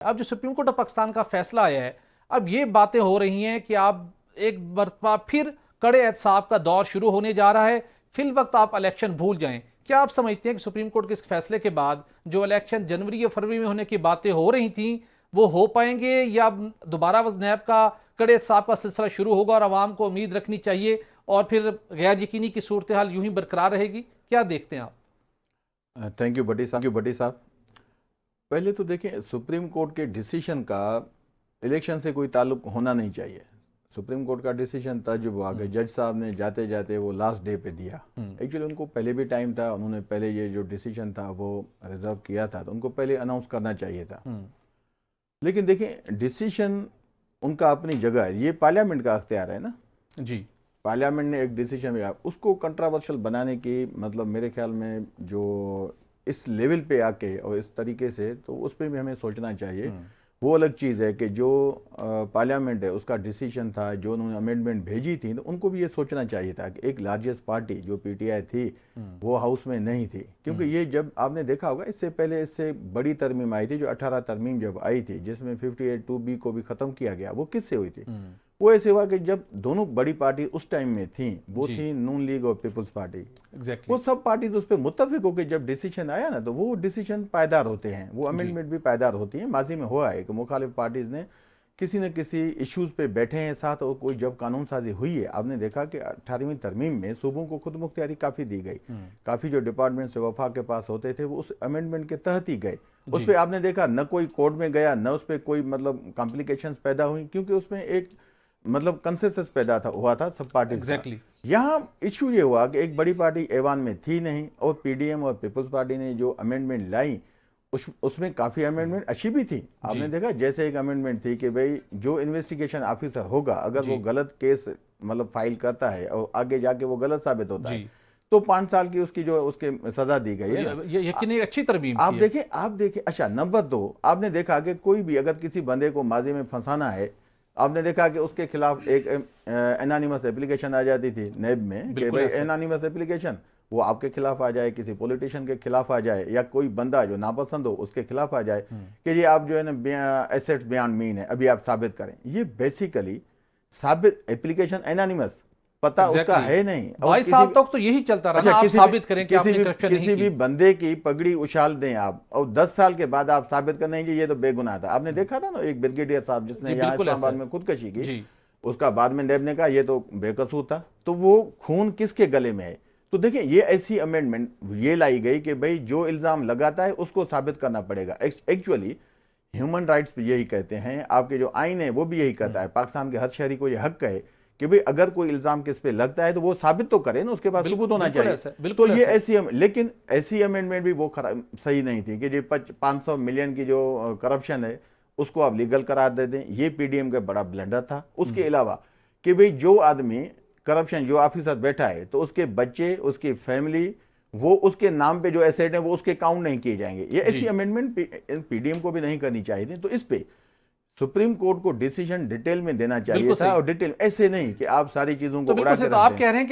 اب جو supreme court of Pakistan کا فیصلہ آیا ہے، اب یہ باتیں ہو رہی ہیں کہ آپ ایک مرتبہ پھر کڑے احتساب کا دور شروع ہونے جا رہا ہے، فی الوقت آپ الیکشن بھول جائیں۔ کیا آپ سمجھتے ہیں کہ سپریم کورٹ کے اس فیصلے کے بعد جو الیکشن جنوری یا فروری میں ہونے کی باتیں ہو رہی تھیں وہ ہو پائیں گے، یا دوبارہ نیب کا کڑے احتساب کا سلسلہ شروع ہوگا اور عوام کو امید رکھنی چاہیے اور پھر غیر یقینی کی صورتحال یوں ہی برقرار رہے گی؟ کیا دیکھتے ہیں آپ؟ تھینک یو بٹی صاحب۔ پہلے تو دیکھیں، سپریم کورٹ کے ڈیسیشن کا الیکشن سے کوئی تعلق ہونا نہیں چاہیے۔ سپریم کورٹ کا ڈیسیشن تھا جب وہ آگے جج صاحب نے جاتے جاتے وہ لاسٹ ڈے پہ دیا۔ ایکچولی ان کو پہلے بھی ٹائم تھا، انہوں نے پہلے یہ جو ڈیسیشن تھا وہ ریزرو کیا تھا، تو ان کو پہلے اناؤنس کرنا چاہیے تھا۔ لیکن دیکھیں، ڈیسیشن ان کا اپنی جگہ ہے، یہ پارلیمنٹ کا اختیار ہے نا جی، پارلیمنٹ نے ایک ڈیسیشن لیا، اس کو کنٹراورشل بنانے کی مطلب میرے خیال میں جو اس لیول پہ آ کے اور اس طریقے سے، تو اس پہ بھی ہمیں سوچنا چاہیے۔ وہ الگ چیز ہے کہ جو پارلیمنٹ ہے اس کا ڈیسیشن تھا، جو انہوں نے امینڈمنٹ بھیجی تھی، تو ان کو بھی یہ سوچنا چاہیے تھا کہ ایک لارجسٹ پارٹی جو پی ٹی آئی تھی وہ ہاؤس میں نہیں تھی، کیونکہ یہ جب آپ نے دیکھا ہوگا اس سے پہلے اس سے بڑی ترمیم آئی تھی جو 18 ترمیم جب آئی تھی، جس میں 58(2)B کو بھی ختم کیا گیا، وہ کس سے ہوئی تھی؟ وہ ایسے ہوا کہ جب دونوں بڑی پارٹی اس ٹائم میں تھیں، وہ تھیں نون لیگ اور پیپلز پارٹی، وہ سب پارٹیز اس پہ متفق ہو کے جب ڈیسیشن آیا نا، تو وہ ڈیسیشن پائیدار ہوتے ہیں، وہ امینڈمنٹ بھی پائیدار ہوتی ہیں۔ ماضی میں ہوا ہے کہ مخالف پارٹیز نے کسی نہ کسی ایشوز پہ بیٹھے ہیں ساتھ، اور کوئی جب قانون سازی ہوئی ہے، آپ نے دیکھا کہ 18ویں ترمیم میں صوبوں کو خود مختاری کافی دی گئی، کافی جو ڈپارٹمنٹس وفاق کے پاس ہوتے تھے وہ اس امینڈمنٹ کے تحت ہی گئے۔ اس پہ آپ نے دیکھا نہ کوئی کورٹ میں گیا، نہ اس پہ کوئی مطلب کمپلیکیشنز پیدا ہوئی، کیونکہ اس میں ایک مطلب کنسنسس پیدا ہوا تھا سب پارٹیز کا۔ یہاں ایشو یہ ہوا کہ ایک بڑی پارٹی ایوان میں تھی نہیں، اور پی ڈی ایم اور پیپلز پارٹی نے جو امینڈمنٹ لائی اس میں کافی امینڈمنٹ اچھی بھی تھی۔ آپ نے دیکھا جیسے ایک امینڈمنٹ تھی کہ بھئی جو انویسٹیگیشن آفیسر ہوگا، اگر وہ غلط کیس مطلب فائل کرتا ہے اور آگے جا کے وہ غلط ثابت ہوتا ہے، تو 5 سال کی اس کی جو اس کے سزا دی گئی ہے۔ یقینی اچھی ترمیم آپ دیکھیں اچھا، نمبر 2، آپ نے دیکھا کہ کوئی بھی اگر کسی بندے کو ماضی میں پھنسانا ہے، آپ نے دیکھا کہ اس کے خلاف ایک انانیمس اپلیکیشن آ جاتی تھی نیب میں کہ بھئی انانیمس اپلیکیشن وہ آپ کے خلاف آ جائے، کسی پولیٹیشین کے خلاف آ جائے، یا کوئی بندہ جو ناپسند ہو اس کے خلاف آ جائے کہ یہ آپ جو ہے نا ایسیٹس بیان مین ہے، ابھی آپ ثابت کریں۔ یہ بیسیکلی ثابت اپلیکیشن انانیمس پتہ اس کا ہے نہیں، 22 سال تک تو یہی چلتا رہا، آپ ثابت کریں کہ آپ نے کرپشن نہیں کی۔ کسی بھی بندے کی پگڑی اچھال دیں آپ، اور 10 سال کے بعد آپ ثابت کریں کہ یہ تو بے گناہ تھا۔ آپ نے دیکھا تھا نا ایک بریگیڈیئر صاحب جس نے یہاں اسلام آباد میں خودکشی کی، اس کا بعد میں نیب نے کہا یہ تو بے قصور تھا، تو وہ خون کس کے گلے میں ہے؟ تو دیکھیں یہ ایسی امینڈمنٹ یہ لائی گئی کہ بھئی جو الزام لگاتا ہے اس کو ثابت کرنا پڑے گا۔ ایکچولی ہیومن رائٹس بھی یہی کہتے ہیں، آپ کے جو آئین ہے وہ بھی یہی کہتا ہے، پاکستان کے ہر شہری کو یہ حق ہے کہ بھئی اگر کوئی الزام کس پہ لگتا ہے تو وہ ثابت تو کرے نا، اس کے پاس ثبوت ہونا چاہیے۔ تو یہ لیکن ایسی امینڈمنٹ بھی وہ صحیح نہیں تھی کہ جو 500 ملین کی جو کرپشن ہے اس کو آپ لیگل قرار دے دیں۔ یہ پی ڈی ایم کا بڑا بلنڈر تھا۔ اس کے علاوہ کہ بھئی جو آدمی کرپشن جو آفیسر بیٹھا ہے تو اس کے بچے، اس کی فیملی، وہ اس کے نام پہ جو ایسیٹ ہیں وہ اس کے کاؤنٹ نہیں کیے جائیں گے۔ یہ ایسی امینڈمنٹ پی ڈی ایم کو بھی نہیں کرنی چاہیے تھی۔ تو اس پہ سپریم کورٹ کو ڈیسیجن ڈیٹیل میں دینا چاہیے تھا، اور ڈیٹیل ایسے نہیں کہ آپ ساری چیزوں کو اڑا کے رکھ دیں۔